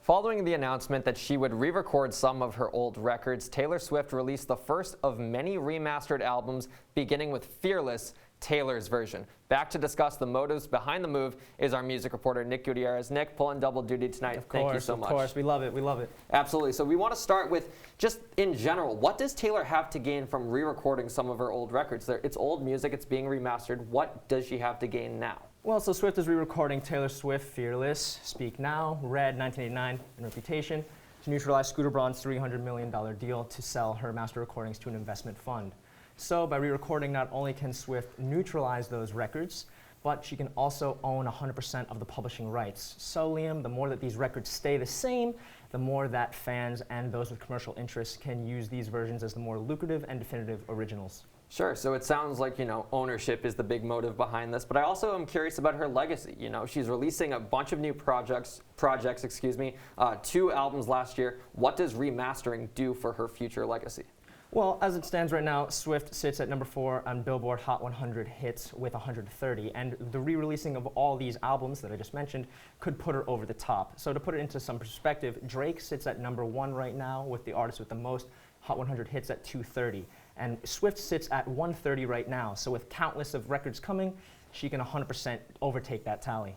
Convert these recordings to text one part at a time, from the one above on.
Following the announcement that she would re-record some of her old records, Taylor Swift released the first of many remastered albums, beginning with Fearless, Taylor's version. Back to discuss the motives behind the move is our music reporter, Nick Gutierrez. Nick, pulling double duty tonight. Thank you so much. Of course, we love it, we love it. Absolutely. So we want to start with, just in general, what does Taylor have to gain from re-recording some of her old records? It's old music, it's being remastered. What does she have to gain now? Well, so Swift is re-recording Taylor Swift, Fearless, Speak Now, Red, 1989, and Reputation to neutralize Scooter Braun's $300 million deal to sell her master recordings to an investment fund. So by re-recording, not only can Swift neutralize those records, but she can also own 100% of the publishing rights. So Liam, the more that these records stay the same, the more that fans and those with commercial interests can use these versions as the more lucrative and definitive originals. Sure, so it sounds like, ownership is the big motive behind this, but I also am curious about her legacy. She's releasing a bunch of new projects, 2 albums last year. What does remastering do for her future legacy? Well, as it stands right now, Swift sits at number 4 on Billboard Hot 100 hits with 130, and the re-releasing of all these albums that I just mentioned could put her over the top. So to put it into some perspective, Drake sits at number 1 right now with the artist with the most Hot 100 hits at 230, and Swift sits at 130 right now. So with countless of records coming, she can 100% overtake that tally.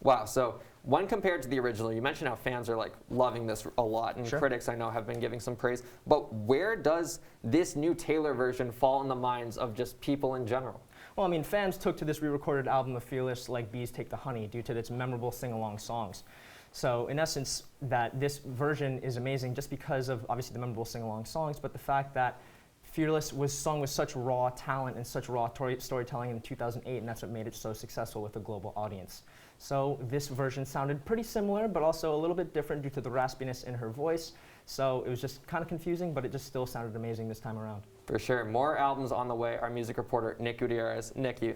Wow, so when compared to the original, you mentioned how fans are loving this a lot, and Sure. Critics I know have been giving some praise, but where does this new Taylor version fall in the minds of just people in general? Well, I mean, fans took to this re-recorded album of Fearless like bees take the honey due to its memorable sing-along songs. So in essence, that this version is amazing just because of obviously the memorable sing-along songs, but the fact that Fearless was sung with such raw talent and such raw storytelling in 2008, and that's what made it so successful with a global audience. So this version sounded pretty similar, but also a little bit different due to the raspiness in her voice. So it was just kind of confusing, but it just still sounded amazing this time around. For sure. More albums on the way. Our music reporter, Nick Gutierrez. Nick, thank you.